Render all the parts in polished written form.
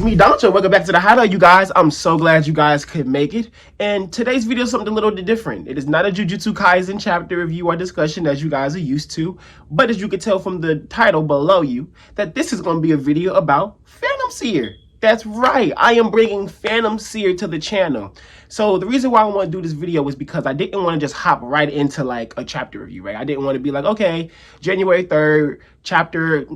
me, Doncho. Welcome back to the Hideout, you guys. I'm so glad you guys could make it. And today's video is something a little bit different. It is not a Jujutsu Kaisen chapter review or discussion as you guys are used to. But as you can tell from the title below you, that this is going to be a video about Phantom Seer. That's right, I am bringing Phantom Seer to the channel. So the reason why I want to do this video was because I didn't want to just hop right into like a chapter review, right? I didn't want to be like, okay, January 3rd, chapter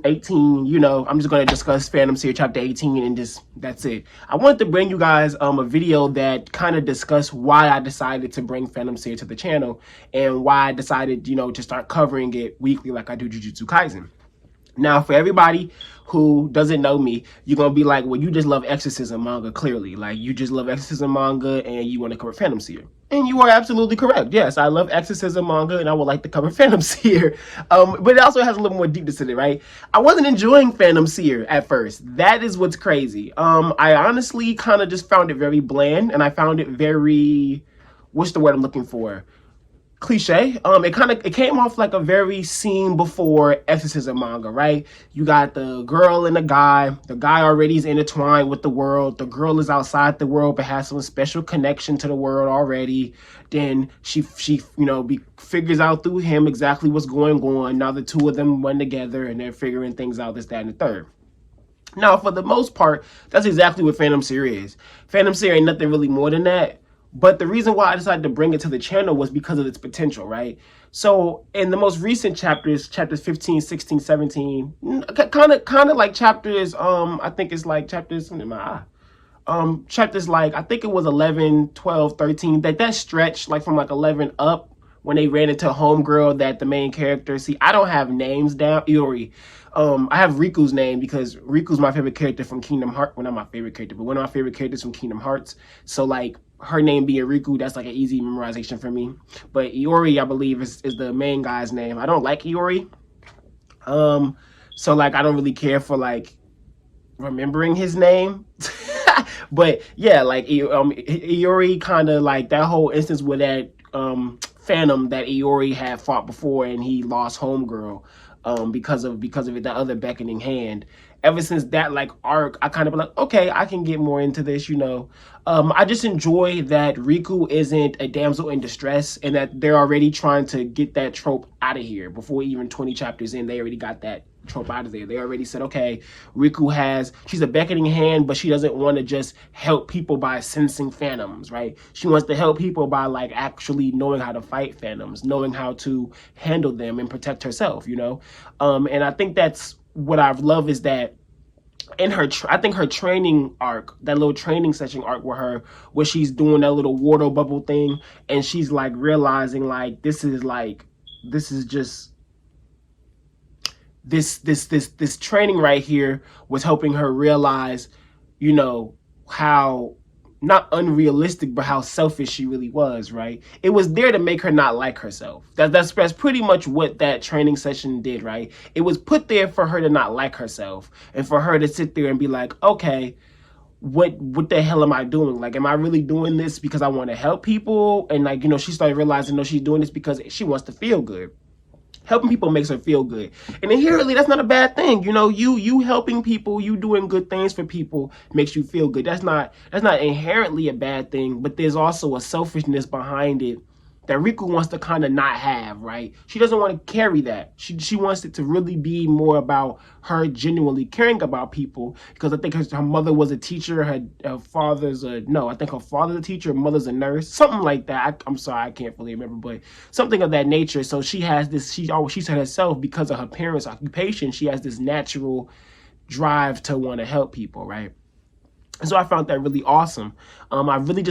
18, you know, I'm just going to discuss Phantom Seer chapter 18 and just, that's it. I wanted to bring you guys a video that kind of discuss why I decided to bring Phantom Seer to the channel and why I decided, you know, to start covering it weekly like I do Jujutsu Kaisen. Now, for everybody who doesn't know me, you're going to be like, well, you just love exorcism manga, clearly. Like, you just love exorcism manga and you want to cover Phantom Seer. And you are absolutely correct. Yes, I love exorcism manga and I would like to cover Phantom Seer. But it also has a little more deepness in it, right? I wasn't enjoying Phantom Seer at first. That is what's crazy. I honestly kind of just found it very bland and I found it very, what's the word I'm looking for? Cliche. It came off like a very seen before exorcism manga, right? You got the girl and the guy already is intertwined with the world, the girl is outside the world but has some special connection to the world already. Then she you know, figures out through him exactly what's going on. Now the two of them went together and they're figuring things out, this, that, and the third. Now, for the most part, that's exactly what Phantom Seer is. Phantom Seer ain't nothing really more than that. But the reason why I decided to bring it to the channel was because of its potential, right? So in the most recent chapters 15, 16, 17, kind of like chapters, I think it's like chapters in my eye. Chapters like, I think it was 11, 12, 13, that stretch like from like 11 up when they ran into a homegirl that the main character, see, I don't have names down, Iori. I have Riku's name because Riku's my favorite character from Kingdom Hearts. Well, not my favorite character, but one of my favorite characters from Kingdom Hearts. So like her name being Riku, that's like an easy memorization for me. But Iori, I believe, is the main guy's name. I don't like Iori. So like I don't really care for like remembering his name. But yeah, like Iori, kind of like that whole instance with that Phantom that Iori had fought before and he lost homegirl because of it, that other beckoning hand. Ever since that like arc, I kind of been like, okay, I can get more into this, you know. I just enjoy that Riku isn't a damsel in distress and that they're already trying to get that trope out of here before even 20 chapters in. They already got that trope out of there. They already said, okay, Riku she's a beckoning hand, but she doesn't want to just help people by sensing phantoms, right? She wants to help people by like actually knowing how to fight phantoms, knowing how to handle them and protect herself, you know? And I think that's what I love is that in her, I think her training arc, that little training session arc with her, where she's doing that little water bubble thing, and she's like realizing like this training right here was helping her realize, you know, how not unrealistic, but how selfish she really was, right? It was there to make her not like herself. That's pretty much what that training session did, right? It was put there for her to not like herself and for her to sit there and be like, okay, what the hell am I doing? Like, am I really doing this because I want to help people? And like, you know, she started realizing, no, she's doing this because she wants to feel good. Helping people makes her feel good. And inherently, that's not a bad thing. You know, you helping people, you doing good things for people makes you feel good. That's not inherently a bad thing, but there's also a selfishness behind it that Riku wants to kind of not have, right? She doesn't want to carry that. She wants it to really be more about her genuinely caring about people, because I think her mother was a teacher, her father's I think her father's a teacher, her mother's a nurse, something like that. I'm sorry, I can't fully remember, but something of that nature. So she has this, she said herself, because of her parents' occupation, she has this natural drive to want to help people, right? So I found that really awesome. I really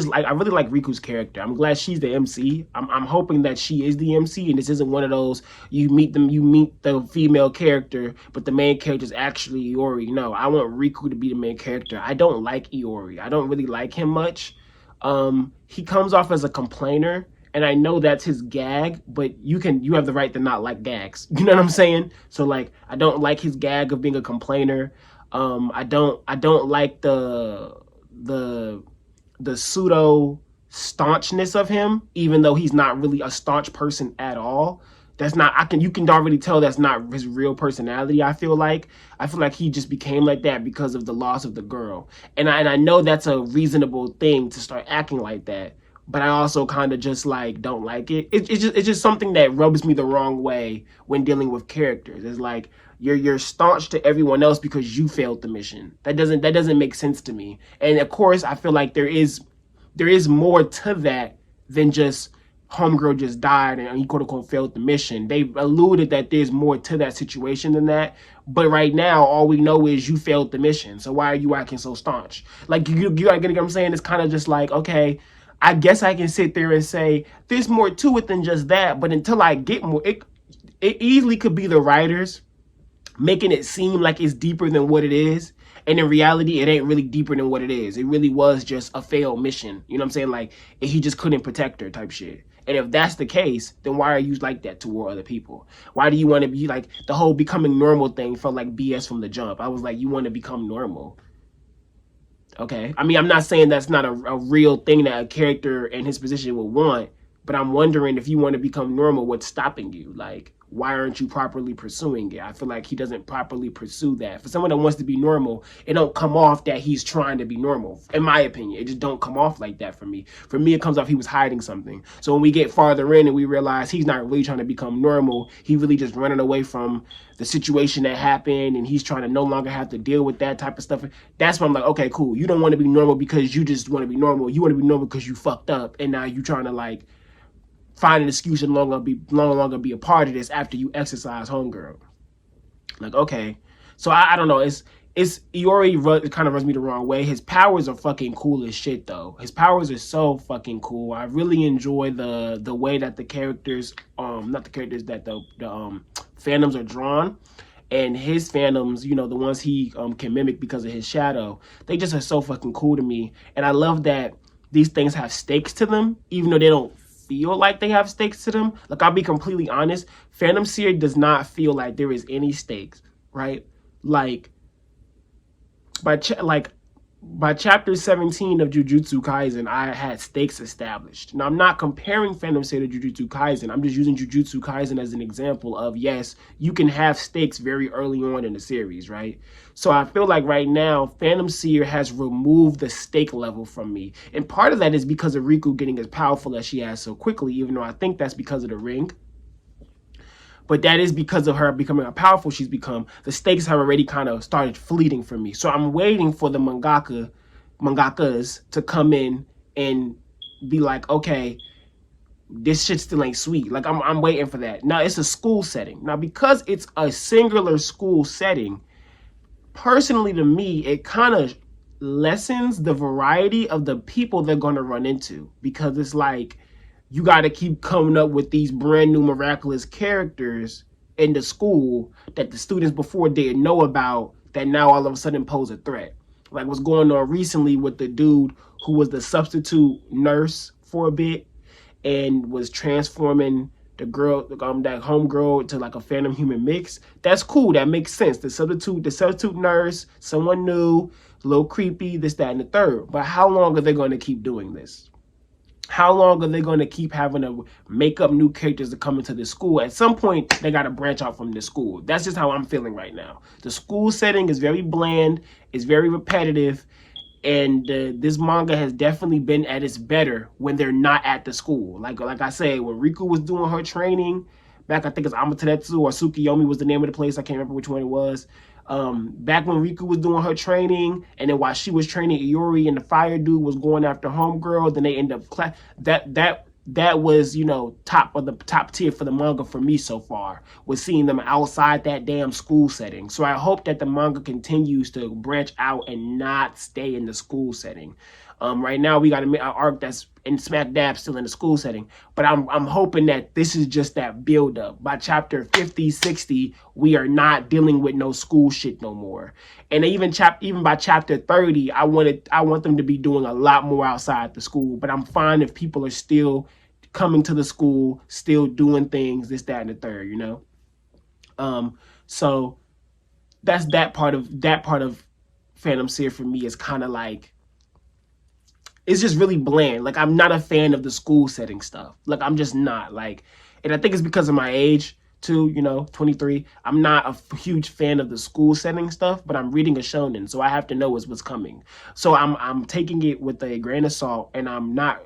like Riku's character. I'm glad she's the MC. I'm hoping that she is the MC and this isn't one of those you meet the female character, but the main character is actually Iori. No, I want Riku to be the main character. I don't like Iori. I don't really like him much. He comes off as a complainer, and I know that's his gag, but you have the right to not like gags. You know what I'm saying? So like, I don't like his gag of being a complainer. I don't like the pseudo staunchness of him, even though he's not really a staunch person at all. that's not, you can already tell that's not his real personality. I feel like he just became like that because of the loss of the girl. And I know that's a reasonable thing to start acting like that, but I also kind of just like don't like it. It's just something that rubs me the wrong way when dealing with characters. It's like you're staunch to everyone else because you failed the mission. That doesn't make sense to me. And of course, I feel like there is more to that than just homegirl just died and he quote unquote failed the mission. They alluded that there's more to that situation than that. But right now, all we know is you failed the mission. So why are you acting so staunch? Like you get what I'm saying? It's kind of just like, okay, I guess I can sit there and say there's more to it than just that. But until I get more, it easily could be the writers making it seem like it's deeper than what it is. And in reality, it ain't really deeper than what it is. It really was just a failed mission. You know what I'm saying? Like, he just couldn't protect her type shit. And if that's the case, then why are you like that toward other people? Why do you want to be like, the whole becoming normal thing felt like BS from the jump. I was like, you want to become normal. Okay. I mean, I'm not saying that's not a real thing that a character in his position would want, but I'm wondering if you want to become normal, what's stopping you? Like, why aren't you properly pursuing it? I feel like he doesn't properly pursue that. For someone that wants to be normal, it don't come off that he's trying to be normal. In my opinion, it just don't come off like that for me. For me, it comes off he was hiding something. So when we get farther in and we realize he's not really trying to become normal, he really just running away from the situation that happened and he's trying to no longer have to deal with that type of stuff. That's when I'm like, okay, cool. You don't want to be normal because you just want to be normal. You want to be normal because you fucked up and now you trying to like find an excuse to no longer be a part of this after you exercise homegirl. Like, okay. So I don't know. It's Iori kind of rubs me the wrong way. His powers are fucking cool as shit though. His powers are so fucking cool. I really enjoy the way that the characters, not the characters, that the phantoms are drawn. And his phantoms, you know, the ones he can mimic because of his shadow, they just are so fucking cool to me. And I love that these things have stakes to them, even though they don't feel like they have stakes to them. Like, I'll be completely honest, Phantom Seer does not feel like there is any stakes, right? Like by chapter 17 of Jujutsu Kaisen, I had stakes established. Now, I'm not comparing Phantom Seer to Jujutsu Kaisen. I'm just using Jujutsu Kaisen as an example of, yes, you can have stakes very early on in the series, right? So I feel like right now, Phantom Seer has removed the stake level from me. And part of that is because of Riku getting as powerful as she has so quickly, even though I think that's because of the ring. But that is because of her becoming how powerful she's become. The stakes have already kind of started fleeting for me. So I'm waiting for the mangakas to come in and be like, okay, this shit still ain't sweet. Like, I'm waiting for that. Now, it's a school setting. Now, because it's a singular school setting, personally to me, it kind of lessens the variety of the people they're going to run into. Because it's like, you got to keep coming up with these brand new miraculous characters in the school that the students before didn't know about, that now all of a sudden pose a threat. Like what's going on recently with the dude who was the substitute nurse for a bit and was transforming the girl, that homegirl, to like a phantom human mix. That's cool. That makes sense. The substitute nurse, someone new, a little creepy, this, that, and the third. But how long are they going to keep doing this? How long are they going to keep having to make up new characters to come into the school? At some point, they got to branch out from the school. That's just how I'm feeling right now. The school setting is very bland. It's very repetitive. And this manga has definitely been at its better when they're not at the school. Like I say, when Riku was doing her training, back I think it's Amaterasu or Tsukiyomi was the name of the place. I can't remember which one it was. Back when Riku was doing her training, and then while she was training Iori and the fire dude was going after homegirl, then they end up that was, you know, top tier for the manga for me so far, was seeing them outside that damn school setting. So I hope that the manga continues to branch out and not stay in the school setting. Right now we got an arc that's in smack dab still in the school setting, but I'm hoping that this is just that build up. By chapter 50, 60, we are not dealing with no school shit no more. And even by chapter 30, I want them to be doing a lot more outside the school, but I'm fine if people are still coming to the school, still doing things, this, that, and the third, you know? So that's that part of Phantom Seer for me is kind of like, it's just really bland. Like, I'm not a fan of the school setting stuff. Like, I'm just not. Like, And I think it's because of my age too, 23. I'm not a huge fan of the school setting stuff, but I'm reading a shonen, so I have to know what's coming. So I'm taking it with a grain of salt, and I'm not,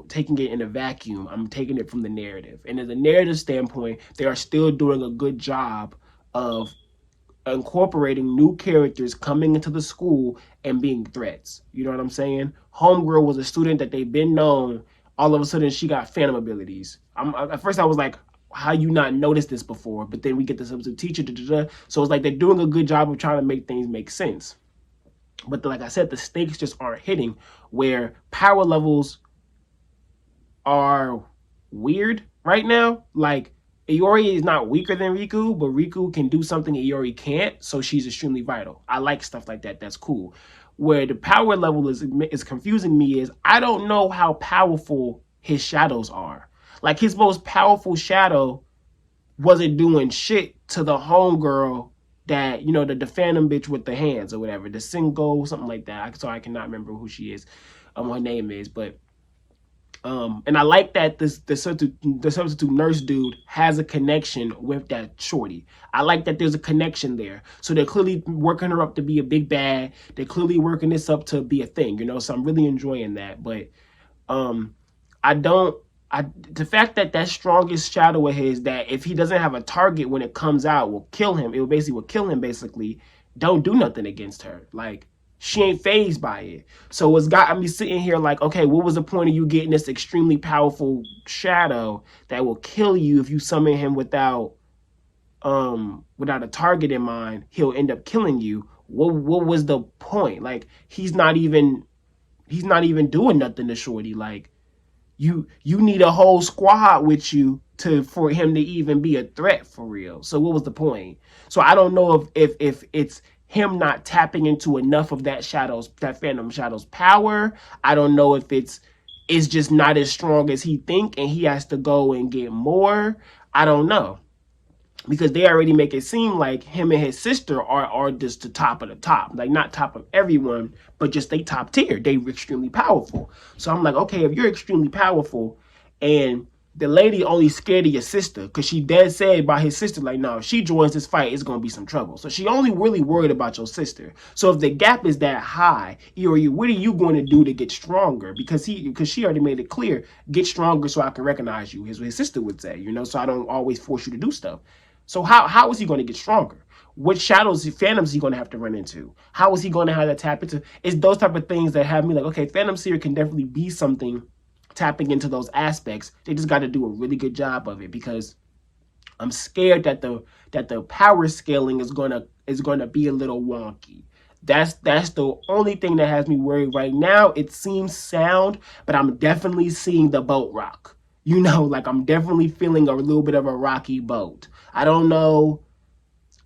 taking it in a vacuum. I'm taking it from the narrative. And as a narrative standpoint, they are still doing a good job of incorporating new characters coming into the school and being threats. You know what I'm saying? Homegirl was a student that they've been known. All of a sudden, she got phantom abilities. At first, I was like, how you not noticed this before? But then we get the substitute teacher. Da, da, da. So it's like they're doing a good job of trying to make things make sense. But like I said, the stakes just aren't hitting where power levels are weird right now. Like, Iori is not weaker than Riku, but Riku can do something Iori can't, so she's extremely vital. I like stuff like that. That's cool. Where the power level is confusing me is I don't know how powerful his shadows are. Like, his most powerful shadow wasn't doing shit to the homegirl that, the Phantom bitch with the hands or whatever, the single, something like that. So I cannot remember who she is, her name is, but and I like that the substitute nurse dude has a connection with that shorty. I like that there's a connection there. So they're clearly working her up to be a big bad. They're clearly working this up to be a thing, So I'm really enjoying that. But I don't. The fact that strongest shadow of his, that if he doesn't have a target when it comes out, will kill him. It will kill him basically. Don't do nothing against her. Like, she ain't phased by it. So it's got me sitting here like, okay, what was the point of you getting this extremely powerful shadow that will kill you if you summon him without a target in mind? He'll end up killing you. What was the point? Like, he's not even doing nothing to shorty. Like, you need a whole squad with you for him to even be a threat for real. So what was the point? So I don't know if it's him not tapping into enough of that Phantom Shadow's power. I don't know if it's just not as strong as he think and he has to go and get more. I don't know. Because they already make it seem like him and his sister are just the top of the top. Like, not top of everyone, but just they top tier. They extremely powerful. So I'm like, okay, if you're extremely powerful and the lady only scared of your sister, because she dead said by his sister, like, no, if she joins this fight, it's going to be some trouble. So she only really worried about your sister. So if the gap is that high, Iori, what are you going to do to get stronger? Because she already made it clear, get stronger so I can recognize you, is what his sister would say, so I don't always force you to do stuff. So how is he going to get stronger? What shadows, phantoms, is he going to have to run into? How is he going to have to tap into? It's those type of things that have me like, okay, Phantom Seer can definitely be something tapping into those aspects. They just got to do a really good job of it, because I'm scared that the power scaling is gonna be a little wonky. That's the only thing that has me worried right now. It seems sound, but I'm definitely seeing the boat rock. Like, I'm definitely feeling a little bit of a rocky boat. I don't know.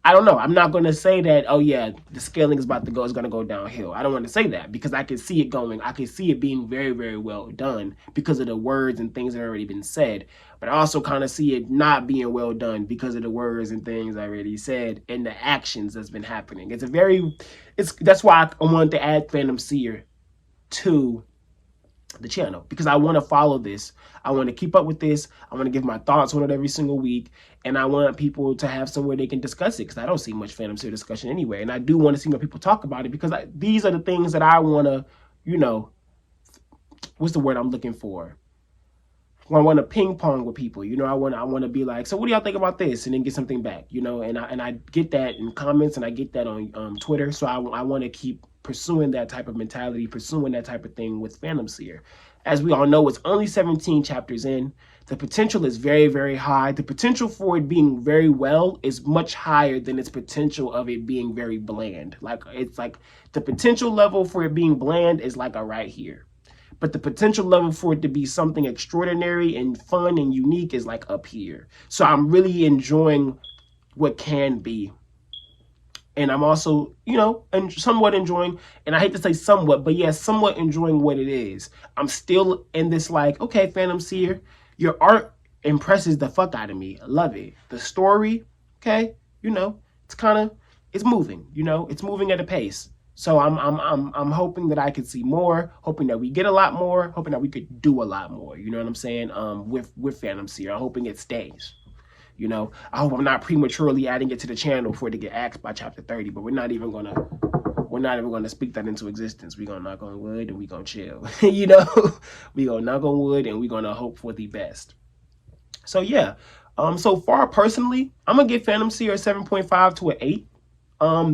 I'm not going to say that, oh yeah, the scaling is going to go downhill. I don't want to say that, because I can see it going. I can see it being very, very well done because of the words and things that have already been said. But I also kind of see it not being well done because of the words and things I already said and the actions that's been happening. That's why I wanted to add Phantom Seer to the channel, because I want to follow this. I want to keep up with this. I want to give my thoughts on it every single week, and I want people to have somewhere they can discuss it, because I don't see much Phantom Seer discussion anyway, and I do want to see more people talk about it, because these are the things that I want to, what's the word I'm looking for? I want to ping pong with people, I want to be like, so what do y'all think about this, and then get something back, and I get that in comments, and I get that on Twitter. So I want to keep pursuing that type of mentality, pursuing that type of thing with Phantom Seer. As we all know, it's only 17 chapters in. The potential is very, very high. The potential for it being very well is much higher than its potential of it being very bland. Like, it's like the potential level for it being bland is like a right here. But the potential level for it to be something extraordinary and fun and unique is like up here. So I'm really enjoying what can be. And I'm also, and somewhat enjoying, and I hate to say somewhat, but yeah, somewhat enjoying what it is. I'm still in this like, okay, Phantom Seer, your art impresses the fuck out of me. I love it. The story, okay, it's moving, it's moving at a pace. So I'm hoping that I could see more, hoping that we get a lot more, hoping that we could do a lot more. You know what I'm saying? With Phantom Seer, I'm hoping it stays. You know, I hope I'm not prematurely adding it to the channel for it to get axed by chapter 30. But we're not even gonna speak that into existence. We're gonna knock on wood and we're gonna chill. You know, we gonna knock on wood and we're gonna hope for the best. So yeah, so far personally, I'm gonna give Phantom Seer a 7.5 to an 8.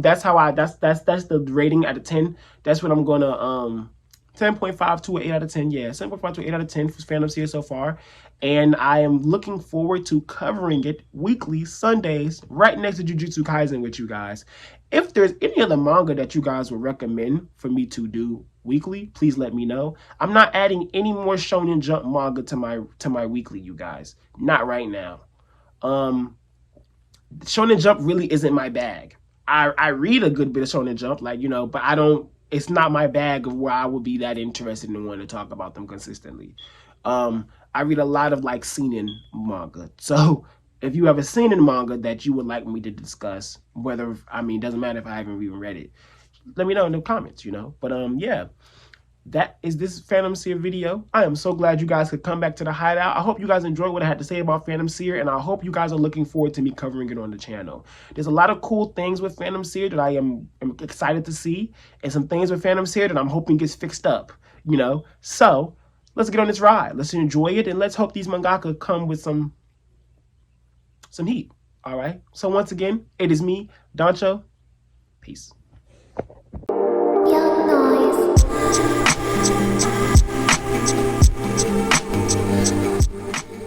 That's how that's the rating out of 10. That's what I'm gonna 10.5 to an 8 out of 10. Yeah, 7.5 to 8 out of 10 for Phantom Seer so far. And I am looking forward to covering it weekly, Sundays, right next to Jujutsu Kaisen with you guys. If there's any other manga that you guys would recommend for me to do weekly, please let me know. I'm not adding any more Shonen Jump manga to my weekly, you guys. Not right now. Shonen Jump really isn't my bag. I read a good bit of Shonen Jump, like, you know, but I don't, it's not my bag of where I would be that interested in wanting to talk about them consistently. I read a lot of like seinen manga. So if you have a seinen manga that you would like me to discuss, whether, I mean, doesn't matter if I haven't even read it, let me know in the comments, you know. But yeah, that is this Phantom Seer video. I am so glad you guys could come back to the Hideout. I hope you guys enjoyed what I had to say about Phantom Seer, and I hope you guys are looking forward to me covering it on the channel. There's a lot of cool things with Phantom Seer that I am excited to see, and some things with Phantom Seer that I'm hoping gets fixed up, you know. So let's get on this ride. Let's enjoy it, and let's hope these mangaka come with some heat. All right. So once again, it is me, Doncho. Peace. Young noise.